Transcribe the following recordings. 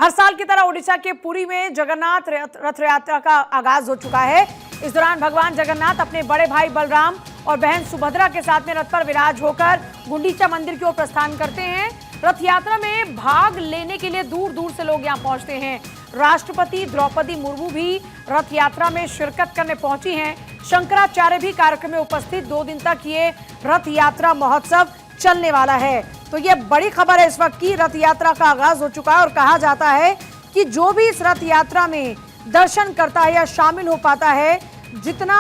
हर साल की तरह ओडिशा के पुरी में जगन्नाथ रथ यात्रा का आगाज हो चुका है। इस दौरान भगवान जगन्नाथ अपने बड़े भाई बलराम और बहन सुभद्रा के साथ में रथ पर विराज होकर गुंडीचा मंदिर की ओर प्रस्थान करते हैं। रथ यात्रा में भाग लेने के लिए दूर दूर से लोग यहां पहुंचते हैं। राष्ट्रपति द्रौपदी मुर्मू भी रथ यात्रा में शिरकत करने पहुंची हैं। शंकराचार्य भी कार्यक्रम में उपस्थित। 2 दिन तक ये रथ यात्रा महोत्सव चलने वाला है। तो ये बड़ी खबर है इस वक्त की, रथ यात्रा का आगाज हो चुका है और कहा जाता है कि जो भी इस रथ यात्रा में दर्शन करता है या शामिल हो पाता है, जितना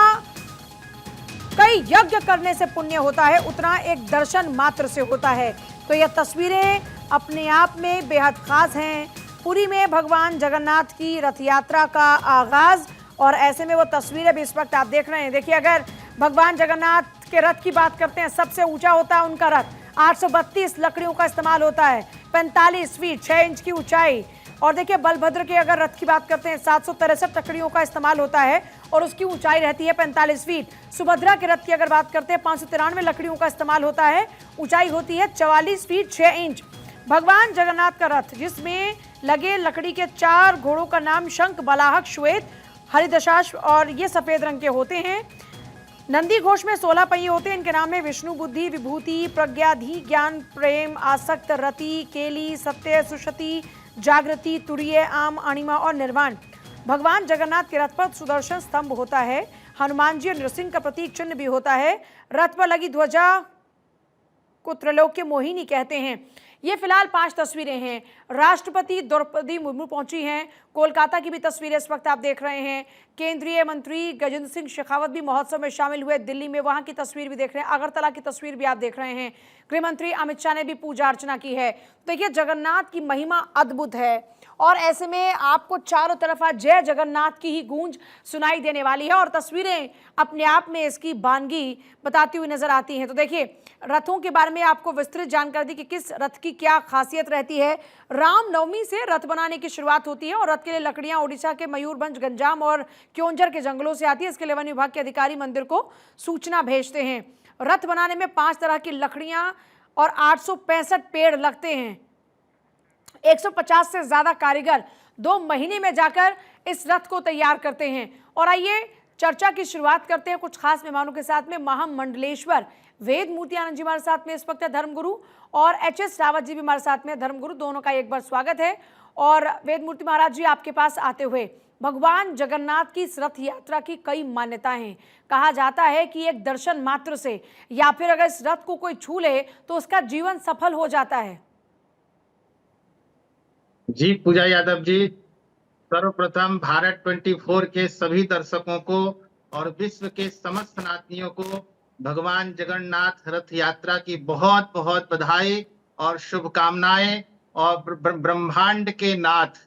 कई यज्ञ करने से पुण्य होता है उतना एक दर्शन मात्र से होता है। तो यह तस्वीरें अपने आप में बेहद खास हैं। पुरी में भगवान जगन्नाथ की रथ यात्रा का आगाज और ऐसे में वो तस्वीरें भी इस वक्त आप देख रहे हैं। देखिए, अगर भगवान जगन्नाथ के रथ की बात करते हैं, सबसे ऊंचा होता है उनका रथ, 832 लकड़ियों का इस्तेमाल होता है, 45 फीट 6 इंच की ऊंचाई। और देखिए, बलभद्र के अगर रथ की बात करते हैं, 763 लकड़ियों का इस्तेमाल होता है और उसकी ऊंचाई रहती है 45 फीट। सुभद्रा के रथ की अगर बात करते हैं, 593 लकड़ियों का इस्तेमाल होता है, ऊंचाई होती है 44 फीट 6 इंच। भगवान जगन्नाथ का रथ, जिसमें लगे लकड़ी के 4 घोड़ों का नाम शंख, बलाहक, श्वेत, हरिदशाश्व और ये सफेद रंग के होते हैं। नंदी घोष में 16 पहिए होते हैं। इनके नाम में विष्णु, बुद्धि, विभूति, प्रज्ञा, धी, ज्ञान, प्रेम, आसक्त, रति, केली, सत्य, सुशति, जागृति, तुरीय, आम, अणिमा और निर्वाण। भगवान जगन्नाथ के रथ पर सुदर्शन स्तंभ होता है। हनुमान जी और नृसिंह का प्रतीक चिन्ह भी होता है। रथ पर लगी ध्वजा को त्रैलोक्य मोहिनी कहते हैं। ये फिलहाल 5 तस्वीरें हैं। राष्ट्रपति द्रौपदी मुर्मू पहुंची हैं। कोलकाता की भी तस्वीरें इस वक्त आप देख रहे हैं। केंद्रीय मंत्री गजेंद्र सिंह शेखावत भी महोत्सव में शामिल हुए। दिल्ली में वहां की तस्वीर भी देख रहे हैं। अगरतला की तस्वीर भी आप देख रहे हैं। गृह मंत्री अमित शाह ने भी पूजा अर्चना की है। देखिए, जगन्नाथ की महिमा अद्भुत है और ऐसे में आपको चारों तरफ आज जय जगन्नाथ की ही गूंज सुनाई देने वाली है और तस्वीरें अपने आप में इसकी बानगी बताती हुई नजर आती हैं। तो देखिए, रथों के बारे में आपको विस्तृत जानकारी दी कि किस रथ की क्या खासियत रहती है। रामनवमी से रथ बनाने की शुरुआत होती है और रथ के लिए लकड़ियां ओडिशा के मयूरभंज, गंजाम और क्योंझर के जंगलों से आती है। इसके लिए वन विभाग के अधिकारी मंदिर को सूचना भेजते हैं। रथ बनाने में 5 तरह की लकड़ियां और 865 पेड़ लगते हैं। 150 से ज्यादा कारीगर 2 महीने में जाकर इस रथ को तैयार करते हैं। और आइए चर्चा की शुरुआत करते हैं कुछ खास मेहमानों के साथ में। महामंडलेश्वर वेद मूर्ति आनंद जी हमारे साथ में इस वक्त है, धर्मगुरु, और HS रावत जी भी हमारे साथ में, धर्मगुरु। दोनों का एक बार स्वागत है। और वेद मूर्ति महाराज जी, आपके पास आते हुए, भगवान जगन्नाथ की इस रथ यात्रा की कई मान्यताएं हैं। कहा जाता है कि एक दर्शन मात्र से या फिर अगर इस रथ को कोई छू ले तो उसका जीवन सफल हो जाता है। जी पूजा यादव जी, सर्वप्रथम भारत 24 के सभी दर्शकों को और विश्व के समस्त सनातनियों को भगवान जगन्नाथ रथ यात्रा की बहुत बहुत बधाई और शुभकामनाएं। और ब्रह्मांड के नाथ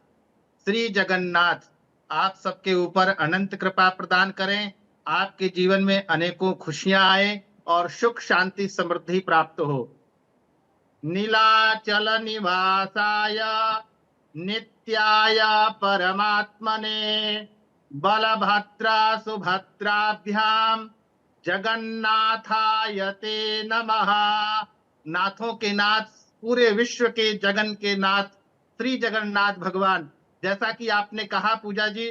श्री जगन्नाथ आप सबके ऊपर अनंत कृपा प्रदान करें। आपके जीवन में अनेकों खुशियां आए और सुख शांति समृद्धि प्राप्त हो। नीलाचल निवासाय नित्याय परमात्मने बलभद्रा सुभद्राभ्याम जगन्नाथाय ते नमः। नाथों के नाथ, पूरे विश्व के जगन के नाथ श्री जगन्नाथ भगवान, जैसा कि आपने कहा पूजा जी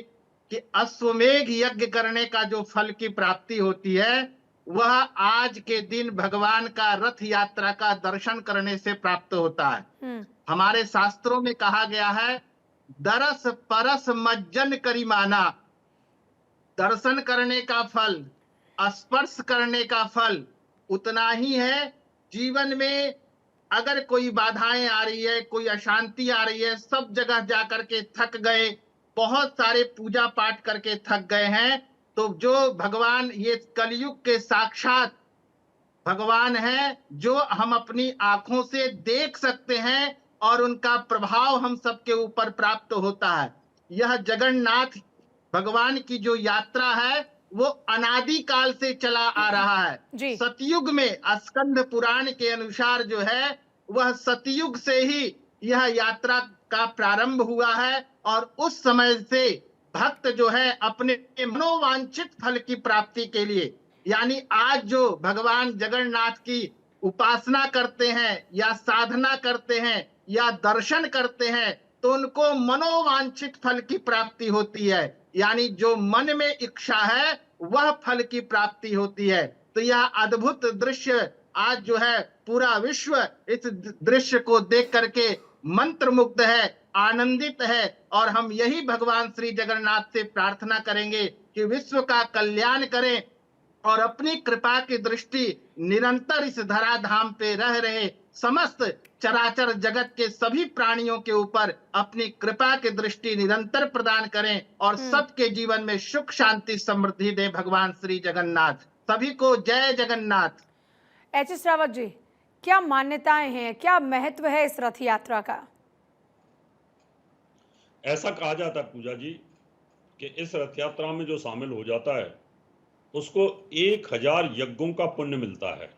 कि अश्वमेघ यज्ञ करने का जो फल की प्राप्ति होती है वह आज के दिन भगवान का रथ यात्रा का दर्शन करने से प्राप्त होता है। हमारे शास्त्रों में कहा गया है, दरस परस मज्जन करिमाना, दर्शन करने का फल, स्पर्श करने का फल उतना ही है। जीवन में अगर कोई बाधाएं आ रही है, कोई अशांति आ रही है, सब जगह जाकर के थक गए, बहुत सारे पूजा पाठ करके थक गए हैं, तो जो भगवान ये कलयुग के साक्षात भगवान है, जो हम अपनी आंखों से देख सकते हैं और उनका प्रभाव हम सबके ऊपर प्राप्त होता है। यह जगन्नाथ भगवान की जो यात्रा है वो अनादि काल से चला आ रहा है। सतयुग में स्कंद पुराण के अनुसार जो है वह सतयुग से ही यह यात्रा का प्रारंभ हुआ है और उस समय से भक्त जो है अपने मनोवांछित फल की प्राप्ति के लिए, यानी आज जो भगवान जगन्नाथ की उपासना करते हैं या साधना करते हैं या दर्शन करते हैं, तो उनको मनोवांछित फल की प्राप्ति होती है, यानी जो मन में इच्छा है वह फल की प्राप्ति होती है। तो यह अद्भुत दृश्य आज जो है पूरा विश्व इस दृश्य को देख करके मंत्रमुग्ध है, आनंदित है, और हम यही भगवान श्री जगन्नाथ से प्रार्थना करेंगे कि विश्व का कल्याण करें और अपनी कृपा की दृष्टि निरंतर इस धराधाम पे रह रहे समस्त चराचर जगत के सभी प्राणियों के ऊपर अपनी कृपा की दृष्टि निरंतर प्रदान करें और सबके जीवन में सुख शांति समृद्धि दे भगवान श्री जगन्नाथ। सभी को जय जगन्नाथ। एच.एस. रावत जी, क्या मान्यताएं हैं, क्या महत्व है इस रथ यात्रा का? ऐसा कहा जाता है पूजा जी कि इस रथ यात्रा में जो शामिल हो जाता है उसको 1000 यज्ञों का पुण्य मिलता है,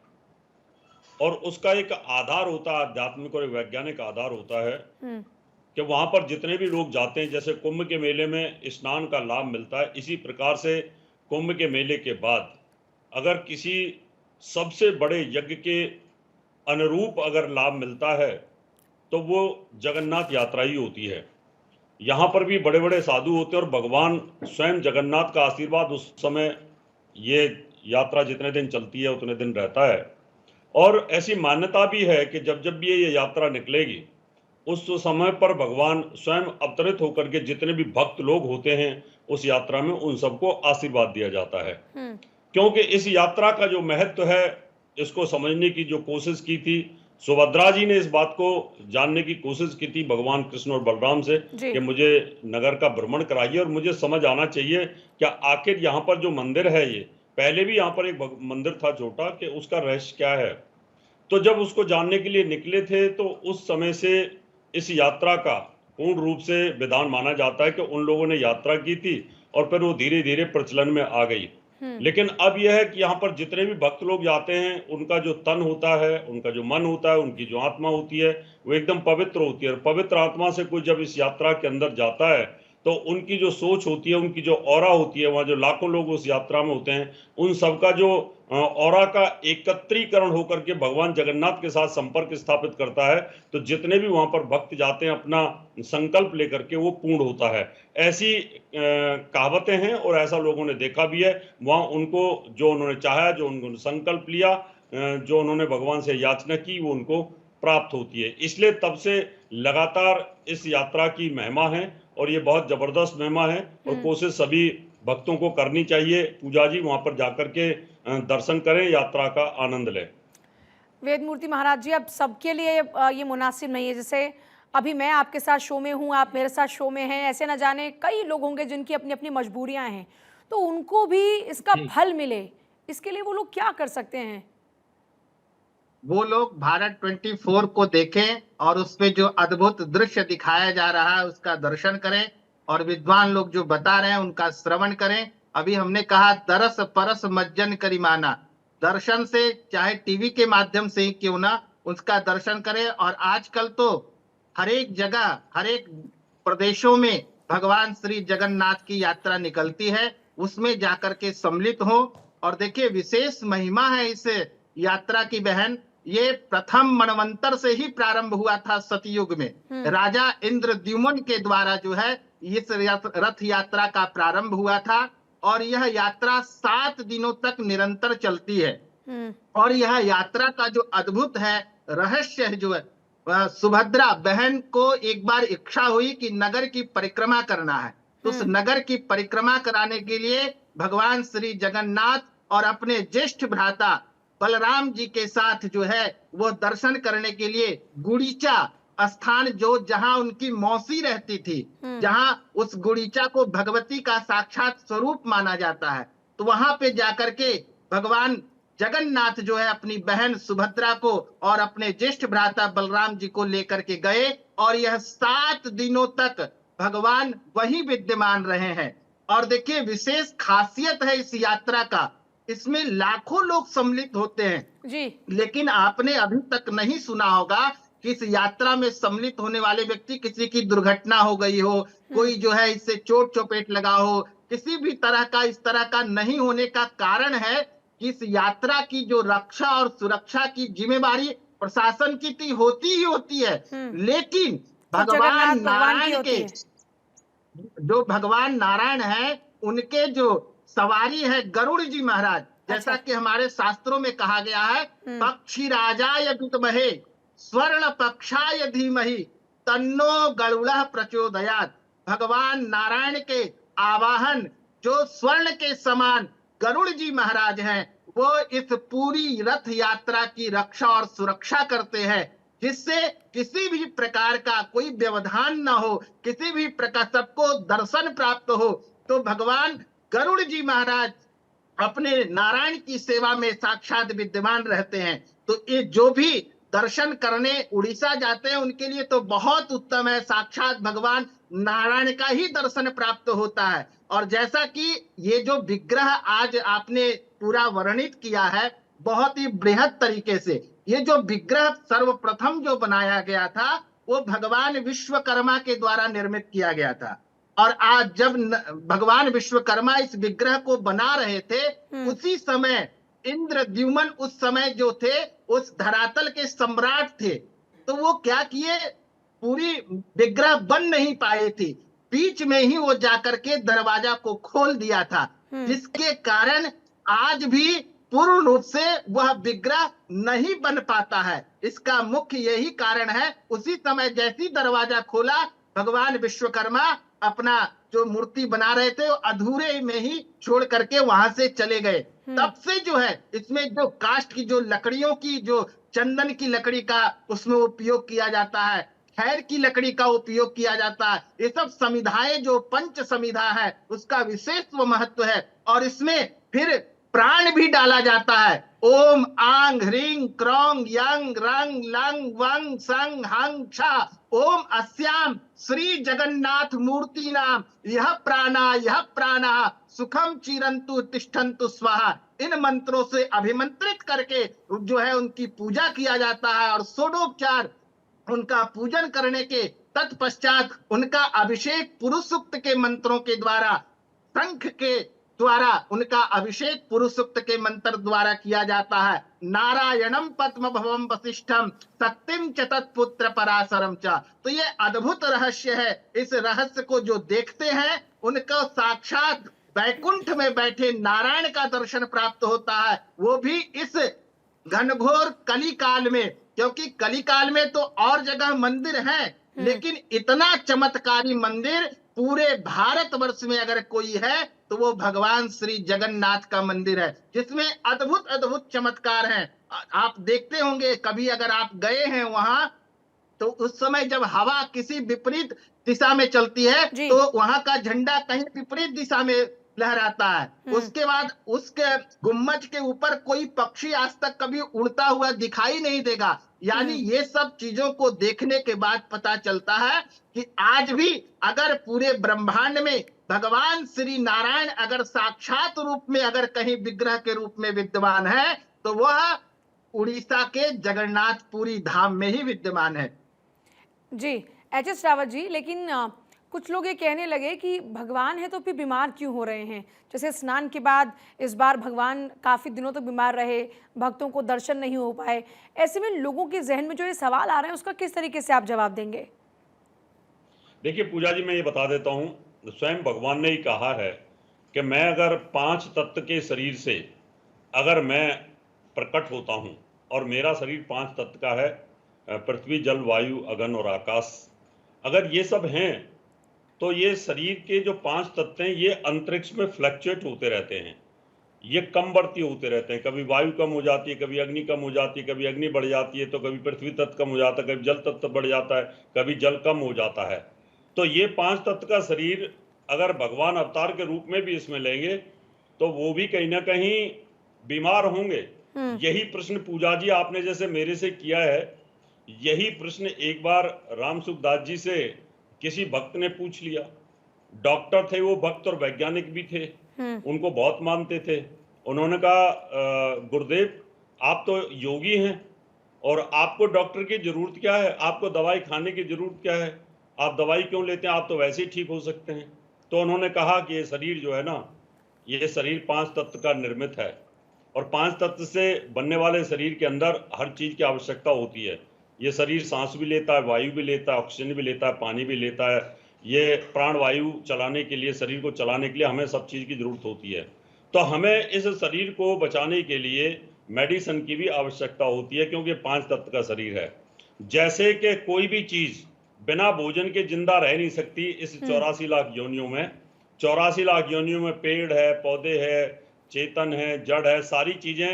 और उसका एक आधार होता है, आध्यात्मिक और वैज्ञानिक आधार होता है कि वहां पर जितने भी लोग जाते हैं, जैसे कुंभ के मेले में स्नान का लाभ मिलता है, इसी प्रकार से कुंभ के मेले के बाद अगर किसी सबसे बड़े यज्ञ के अनुरूप अगर लाभ मिलता है तो वो जगन्नाथ यात्रा ही होती है। यहाँ पर भी बड़े बड़े साधु होते हैं और भगवान स्वयं जगन्नाथ का आशीर्वाद उस समय ये यात्रा जितने दिन चलती है उतने दिन रहता है। और ऐसी मान्यता भी है कि जब जब भी ये यात्रा निकलेगी उस समय पर भगवान स्वयं अवतरित होकर के जितने भी भक्त लोग होते हैं उस यात्रा में उन सबको आशीर्वाद दिया जाता है। क्योंकि इस यात्रा का जो महत्व है इसको समझने की जो कोशिश की थी, सुभद्रा जी ने इस बात को जानने की कोशिश की थी भगवान कृष्ण और बलराम से कि मुझे नगर का भ्रमण कराइए और मुझे समझ आना चाहिए क्या आखिर यहाँ पर जो मंदिर है, ये पहले भी यहाँ पर एक मंदिर था छोटा, कि उसका रहस्य क्या है। तो जब उसको जानने के लिए निकले थे तो उस समय से इस यात्रा का पूर्ण रूप से विधान माना जाता है कि उन लोगों ने यात्रा की थी और फिर वो धीरे धीरे प्रचलन में आ गई। लेकिन अब यह है कि यहाँ पर जितने भी भक्त लोग जाते हैं उनका जो तन होता है, उनका जो मन होता है, उनकी जो आत्मा होती है वो एकदम पवित्र होती है। और पवित्र आत्मा से कोई जब इस यात्रा के अंदर जाता है तो उनकी जो सोच होती है, उनकी जो ऑरा होती है, वहाँ जो लाखों लोग उस यात्रा में होते हैं उन सबका जो ऑरा का एकत्रीकरण होकर के भगवान जगन्नाथ के साथ संपर्क स्थापित करता है। तो जितने भी वहां पर भक्त जाते हैं अपना संकल्प लेकर के वो पूर्ण होता है। ऐसी कहावतें हैं और ऐसा लोगों ने देखा भी है। वहां उनको जो उन्होंने चाहा, जो उन्होंने संकल्प लिया, जो उन्होंने भगवान से याचना की, वो उनको प्राप्त होती है। इसलिए तब से लगातार इस यात्रा की महिमा है और ये बहुत जबरदस्त महिमा है और कोशिश सभी भक्तों को करनी चाहिए पूजा जी, वहां पर जाकर के दर्शन करें, यात्रा का आनंद लें। वेदमूर्ति महाराज जी, अब सबके लिए ये मुनासिब नहीं है। जैसे अभी मैं आपके साथ शो में हूँ, आप मेरे साथ शो में हैं, ऐसे न जाने कई लोग होंगे जिनकी अपनी अपनी मजबूरियां हैं, तो उनको भी इसका फल मिले, इसके लिए वो लोग क्या कर सकते हैं? वो लोग भारत 24 को देखें और उसमें जो अद्भुत दृश्य दिखाया जा रहा है उसका दर्शन करें और विद्वान लोग जो बता रहे हैं उनका श्रवण करें। अभी हमने कहा दरस परस मज्जन करिमाना, दर्शन से चाहे टीवी के माध्यम से ही क्यों ना उसका दर्शन करें। और आजकल तो हर एक जगह, हर एक प्रदेशों में भगवान श्री जगन्नाथ की यात्रा निकलती है, उसमें जाकर के सम्मिलित हो। और देखिए विशेष महिमा है इस यात्रा की बहन। ये प्रथम मनवंतर से ही प्रारंभ हुआ था सतयुग में, राजा इंद्रद्युम्न के द्वारा जो है इस रथ यात्रा का प्रारंभ हुआ था और यह यात्रा 7 दिनों तक निरंतर चलती है। और यह यात्रा का जो अद्भुत है रहस्य है जो है, सुभद्रा बहन को एक बार इच्छा हुई कि नगर की परिक्रमा करना है, तो उस नगर की परिक्रमा कराने के लिए भगवान श्री जगन्नाथ और अपने ज्येष्ठ भ्राता बलराम जी के साथ जो है वो दर्शन करने के लिए गुड़ीचा स्थान, जो जहां उनकी मौसी रहती थी, जहां उस गुड़ीचा को भगवती का साक्षात स्वरूप माना जाता है, तो वहां पे जाकर के भगवान जगन्नाथ जो है अपनी बहन सुभद्रा को और अपने ज्येष्ठ भ्राता बलराम जी को लेकर के गए और यह 7 दिनों तक भगवान वही विद्यमान रहे हैं। और देखिए विशेष खासियत है इस यात्रा का, इसमें लाखों लोग सम्मिलित होते हैं जी। लेकिन आपने अभी तक नहीं सुना होगा कि इस यात्रा में सम्मिलित होने वाले व्यक्ति किसी की दुर्घटना हो गई हो, कोई जो है इससे चोट चपेट लगा हो, किसी भी तरह का इस तरह का नहीं होने का कारण है कि इस यात्रा की जो रक्षा और सुरक्षा की जिम्मेदारी प्रशासन की होती ही होती है। लेकिन तो जगन्नाथ भगवान भगवान की नारायण होती के, है। जो भगवान नारायण है, उनके जो सवारी है गरुड़ जी महाराज, जैसा अच्छा। कि हमारे शास्त्रों में कहा गया है, पक्षी राजाय विद्महे स्वर्ण पक्षाय धीमहि तन्नो गरुड़ः प्रचोदयात्। भगवान नारायण के आवाहन जो स्वर्ण के समान गरुड़ जी महाराज हैं, वो इस पूरी रथ यात्रा की रक्षा और सुरक्षा करते हैं, जिससे किसी भी प्रकार का कोई व्यवधान न हो, किसी भी प्रकार सबको दर्शन प्राप्त हो। तो भगवान गरुड़ जी महाराज अपने नारायण की सेवा में साक्षात विद्यमान रहते हैं। तो ये जो भी दर्शन करने उड़ीसा जाते हैं, उनके लिए तो बहुत उत्तम है, साक्षात भगवान नारायण का ही दर्शन प्राप्त होता है। और जैसा कि ये जो विग्रह आज आपने पूरा वर्णित किया है बहुत ही बृहद तरीके से, ये जो विग्रह सर्वप्रथम जो बनाया गया था, वो भगवान विश्वकर्मा के द्वारा निर्मित किया गया था। और आज जब भगवान विश्वकर्मा इस विग्रह को बना रहे थे, उसी समय इंद्रद्युम्न उस समय जो थे, उस धरातल के सम्राट थे। तो वो क्या किए, पूरी विग्रह बन नहीं पाई थी, बीच में ही वो जाकर के दरवाजा को खोल दिया था, जिसके कारण आज भी पूर्ण रूप से वह विग्रह नहीं बन पाता है। इसका मुख्य यही कारण है। उसी समय जैसी दरवाजा खोला, भगवान विश्वकर्मा अपना जो मूर्ति बना रहे थे, वो अधूरे में ही छोड़ करके वहां से चले गए। तब से जो है, इसमें जो काष्ठ की जो लकड़ियों की, जो चंदन की लकड़ी का उसमें उपयोग किया जाता है, खैर की लकड़ी का उपयोग किया जाता है, ये सब समिधाएं जो पंच समिधा है, उसका विशेष महत्व है। और इसमें फिर प्राण भी डाला जाता है। ओम आंग ह्रीं क्रौंग यंग रंग लंग वंग संग हंग छा ओम अस्याम श्री जगन्नाथ मूर्ति नाम यह प्राणा सुखम चिरंतु तिष्ठन्तु स्वाहा। इन मंत्रों से अभिमंत्रित करके जो है उनकी पूजा किया जाता है, और षोडोपचार उनका पूजन करने के तत्पश्चात उनका अभिषेक पुरुष सूक्त के मंत्रों के द्वारा, शंख के द्वारा उनका अभिषेक पुरुष सूक्त के मंत्र द्वारा किया जाता है। नारायणम पद्म भवम वशिष्ठम शक्तिम च तत्पुत्र पराशरम च। तो ये अद्भुत रहस्य है। इस रहस्य को जो देखते हैं, उनको साक्षात वैकुंठ में बैठे नारायण का दर्शन प्राप्त होता है, वो भी इस घनघोर कली काल में। क्योंकि कली काल में तो और जगह मंदिर हैं, लेकिन इतना चमत्कारी मंदिर पूरे भारतवर्ष में अगर कोई है, तो वो भगवान श्री जगन्नाथ का मंदिर है, जिसमें अद्भुत अद्भुत चमत्कार हैं। आप देखते होंगे, कभी अगर आप गए हैं वहां, तो उस समय जब हवा किसी विपरीत दिशा में चलती है, तो वहां का झंडा कहीं विपरीत दिशा में लहराता है। उसके बाद उसके गुम्मज के ऊपर कोई पक्षी आज तक कभी उड़ता हुआ दिखाई नहीं देगा। यानी ये सब चीजों को देखने के बाद पता चलता है कि आज भी अगर पूरे ब्रह्मांड में भगवान श्री नारायण अगर साक्षात रूप में अगर कहीं विग्रह के रूप में विद्यमान है, तो वह उड़ीसा के जगन्नाथपुरी धाम में ही विद्यमान है। जी एच.एस. रावत जी, लेकिन कुछ लोग ये कहने लगे कि भगवान है तो फिर बीमार क्यों हो रहे हैं? जैसे स्नान के बाद इस बार भगवान काफ़ी दिनों तक बीमार रहे, भक्तों को दर्शन नहीं हो पाए। ऐसे में लोगों के जहन में जो ये सवाल आ रहे हैं, उसका किस तरीके से आप जवाब देंगे? देखिए पूजा जी, मैं ये बता देता हूँ, स्वयं भगवान ने ही कहा है कि मैं अगर 5 तत्व के शरीर से अगर मैं प्रकट होता हूँ, और मेरा शरीर 5 तत्व का है, पृथ्वी जल वायु अगन और आकाश, अगर ये सब हैं, तो ये शरीर के जो 5 तत्व हैं, ये अंतरिक्ष में फ्लक्चुएट होते रहते हैं, ये कम बढ़ती होते रहते हैं। कभी वायु कम हो जाती है, कभी अग्नि कम हो जाती है, कभी अग्नि बढ़ जाती है, तो कभी पृथ्वी तत्व कम हो जाता है, कभी जल तत्व बढ़ जाता है, कभी जल कम हो जाता है। तो ये 5 तत्व का शरीर अगर भगवान अवतार के रूप में भी इसमें लेंगे, तो वो भी कहीं ना कहीं बीमार होंगे। यही प्रश्न पूजा जी आपने जैसे मेरे से किया है, यही प्रश्न एक बार राम सुखदास जी से किसी भक्त ने पूछ लिया। डॉक्टर थे वो भक्त, और वैज्ञानिक भी थे, उनको बहुत मानते थे। उन्होंने कहा, गुरुदेव आप तो योगी हैं, और आपको डॉक्टर की जरूरत क्या है, आपको दवाई खाने की जरूरत क्या है, आप दवाई क्यों लेते हैं, आप तो वैसे ही ठीक हो सकते हैं। तो उन्होंने कहा कि ये शरीर जो है ना, ये शरीर 5 तत्व का निर्मित है, और 5 तत्व से बनने वाले शरीर के अंदर हर चीज की आवश्यकता होती है। ये शरीर सांस भी लेता है, वायु भी लेता है, ऑक्सीजन भी लेता है, पानी भी लेता है। ये प्राणवायु चलाने के लिए, शरीर को चलाने के लिए हमें सब चीज़ की जरूरत होती है। तो हमें इस शरीर को बचाने के लिए मेडिसिन की भी आवश्यकता होती है, क्योंकि 5 तत्व का शरीर है। जैसे कि कोई भी चीज़ बिना भोजन के जिंदा रह नहीं सकती। इस 84 लाख योनियों में 84 लाख योनियों में पेड़ है, पौधे है, चेतन है, जड़ है, सारी चीजें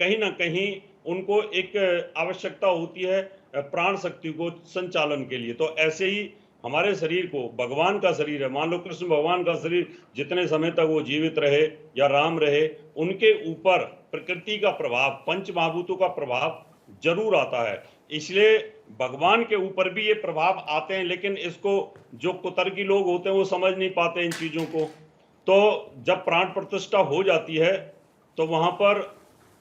कहीं ना कहीं उनको एक आवश्यकता होती है प्राण शक्ति को संचालन के लिए। तो ऐसे ही हमारे शरीर को, भगवान का शरीर है, मान लो कृष्ण भगवान का शरीर जितने समय तक वो जीवित रहे या राम रहे, उनके ऊपर प्रकृति का प्रभाव, पंच महाभूतों का प्रभाव जरूर आता है। इसलिए भगवान के ऊपर भी ये प्रभाव आते हैं, लेकिन इसको जो कुतर्की लोग होते हैं वो समझ नहीं पाते इन चीजों को। तो जब प्राण प्रतिष्ठा हो जाती है तो वहां पर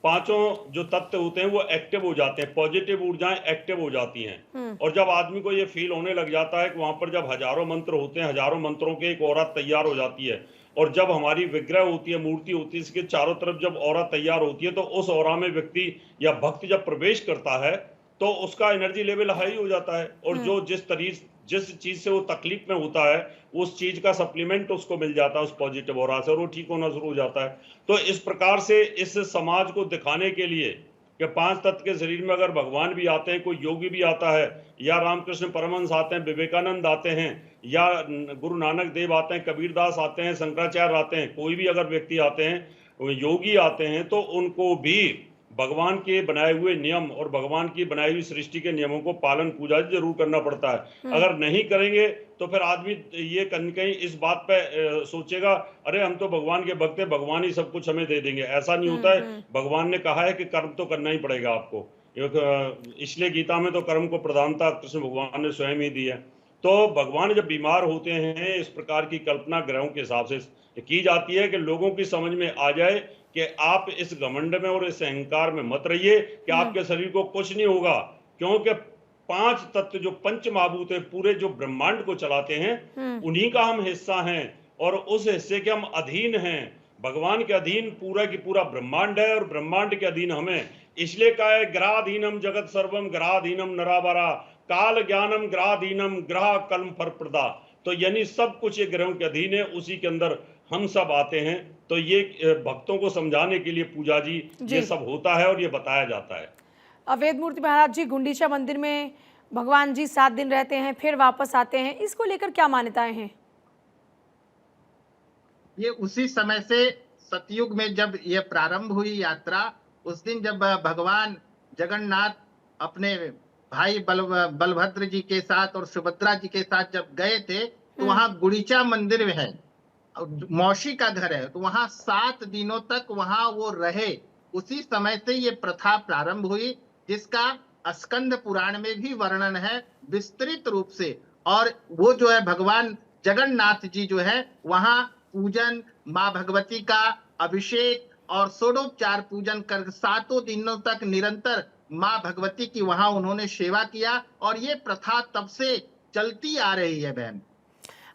पांचों जो तत्व होते हैं वो एक्टिव हो जाते हैं, पॉजिटिव ऊर्जाएं एक्टिव हो जाती हैं। और जब आदमी को ये फील होने लग जाता है कि वहां पर जब हजारों मंत्र होते हैं, हजारों मंत्रों के एक औरत तैयार हो जाती है, और जब हमारी विग्रह होती है, मूर्ति होती है, इसके चारों तरफ जब औरा तैयार होती है, तो उस औरा में व्यक्ति या भक्त जब प्रवेश करता है तो उसका एनर्जी लेवल हाई हो जाता है। और जो जिस चीज से वो तकलीफ में होता है, उस चीज का सप्लीमेंट उसको मिल जाता है उस पॉजिटिव ऑरा से, और वो ठीक होना शुरू हो जाता है। तो इस प्रकार से इस समाज को दिखाने के लिए कि 5 तत्व के शरीर में अगर भगवान भी आते हैं, कोई योगी भी आता है, या रामकृष्ण परमहंस आते हैं, विवेकानंद आते हैं, या गुरु नानक देव आते हैं, कबीरदास आते हैं, शंकराचार्य आते हैं, कोई भी अगर व्यक्ति आते हैं, योगी आते हैं, तो उनको भी भगवान के बनाए हुए नियम और भगवान की बनाई हुई सृष्टि के नियमों को पालन पूजा जरूर करना पड़ता है। अगर नहीं करेंगे तो फिर आदमी ये कहीं इस बात पे सोचेगा, अरे हम तो भगवान के भक्त हैं, भगवान ही सब कुछ हमें दे देंगे। ऐसा नहीं होता है। भगवान ने कहा है कि कर्म तो करना ही पड़ेगा आपको, इसलिए गीता में तो कर्म को प्रधानता कृष्ण भगवान ने स्वयं ही दी है। तो भगवान जब बीमार होते हैं, इस प्रकार की कल्पना ग्रहों के हिसाब से की जाती है कि लोगों की समझ में आ जाए कि आप इस घमंड में और इस अहंकार में मत रहिए कि आपके शरीर को कुछ नहीं होगा, क्योंकि 5 तत्व जो पंच महाभूत है, पूरे जो ब्रह्मांड को चलाते हैं, उन्हीं का हम हिस्सा हैं, और उस हिस्से के हम अधीन हैं। भगवान के अधीन पूरा की पूरा ब्रह्मांड है, और ब्रह्मांड के अधीन हमें। इसलिए कहा है ग्रहाधीनम जगत सर्वम ग्रहाधीनम नरावरा काल ज्ञानम ग्रहाधीनम ग्रह कलम फर प्रदा। तो यानी सब कुछ ये ग्रहों के अधीन है, उसी के अंदर हम सब आते हैं। तो ये भक्तों को समझाने के लिए पूजा जी ये सब होता है और ये बताया जाता है। वेदमूर्ति महाराज जी, गुंडीचा मंदिर में भगवान जी 7 दिन रहते हैं, फिर वापस आते हैं, इसको लेकर क्या मान्यताएं हैं? ये उसी समय से सतयुग में जब ये प्रारंभ हुई यात्रा, उस दिन जब भगवान जगन्नाथ अपने भाई बलभद्र जी के साथ और सुभद्रा जी के साथ जब गए थे, तो वहां गुंडीचा मंदिर में है, मौसी का घर है, तो वहां 7 दिनों तक वहां वो रहे। उसी समय से ये प्रथा प्रारंभ हुई, जिसका स्कंद पुराण में भी वर्णन है विस्तृत रूप से। और वो जो है भगवान जगन्नाथ जी जो है वहां पूजन, माँ भगवती का अभिषेक और षोडोपचार पूजन कर 7 दिनों तक निरंतर माँ भगवती की वहां उन्होंने सेवा किया, और ये प्रथा तब से चलती आ रही है बहन।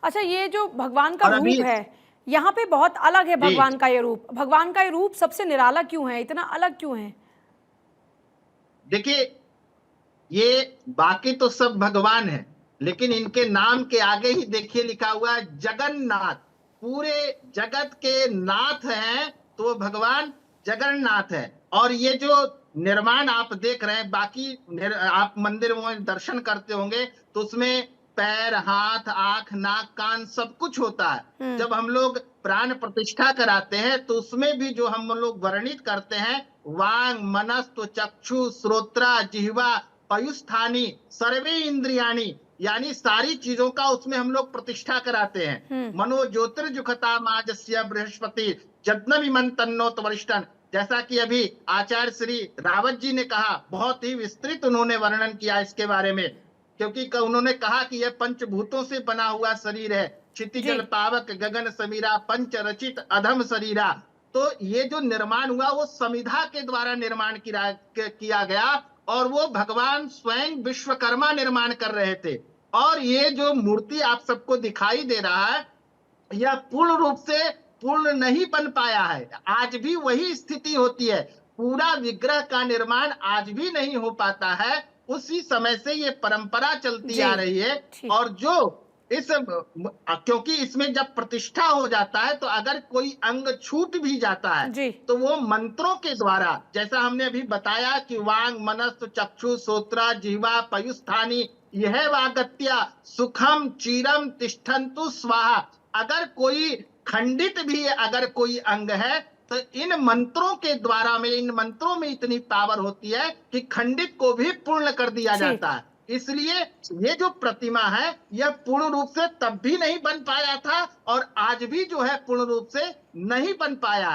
अच्छा, ये जो भगवान का रूप है यहाँ पे बहुत अलग है। भगवान का ये रूप, भगवान का ये रूप सबसे निराला क्यों है, इतना अलग क्यों है? देखिए, ये बाकी तो सब भगवान है, लेकिन इनके नाम के आगे ही देखिए लिखा हुआ है जगन्नाथ। पूरे जगत के नाथ हैं तो भगवान जगन्नाथ है। और ये जो निर्माण आप देख रहे हैं, बाकी आप मंदिर में दर्शन करते होंगे तो उसमें पैर, हाथ, आंख, नाक, कान सब कुछ होता है। जब हम लोग प्राण प्रतिष्ठा कराते हैं तो उसमें भी जो हम लोग वर्णित करते हैं, वांग, मनस्तु, चक्षु, श्रोत्रा, जिह्वा, पयुस्थानी, सर्वे इंद्रियाणी, यानी सारी चीजों का उसमें हम लोग प्रतिष्ठा कराते हैं। मनो ज्योतिर्जुखता माजस्य बृहस्पति जज्ञविमन तन्नोत वरिष्ठन, जैसा कि अभी आचार्य श्री रावत जी ने कहा, बहुत ही विस्तृत उन्होंने वर्णन किया इसके बारे में, क्योंकि उन्होंने कहा कि यह पंचभूतों से बना हुआ शरीर है, क्षितिजल पावक गगन समीरा पंच रचित अधम शरीरा। तो ये जो निर्माण हुआ वो समिधा के द्वारा निर्माण किया गया, और वो भगवान स्वयं विश्वकर्मा निर्माण कर रहे थे। और ये जो मूर्ति आप सबको दिखाई दे रहा है, यह पूर्ण रूप से पूर्ण नहीं बन पाया है। आज भी वही स्थिति होती है, पूरा विग्रह का निर्माण आज भी नहीं हो पाता है। उसी समय से ये परंपरा चलती जी, आ रही है। ठीक। और जो इस क्योंकि इसमें जब प्रतिष्ठा हो जाता है तो अगर कोई अंग छूट भी जाता है जी, तो वो मंत्रों के द्वारा, जैसा हमने अभी बताया कि वांग मनस चक्षु श्रोत्रा जिह्वा पयुस्थानी यह वागत्या सुखम चीरम तिष्ठन्तु स्वाहा। अगर कोई खंडित भी अगर कोई अंग है तो इन मंत्रों के द्वारा में, इन मंत्रों में इतनी पावर होती है कि खंडित को भी पूर्ण कर दिया ठीक। जाता है। इसलिए ये जो प्रतिमा है यह पूर्ण रूप से तब भी नहीं बन पाया था और आज भी जो है पूर्ण रूप से नहीं बन पाया है।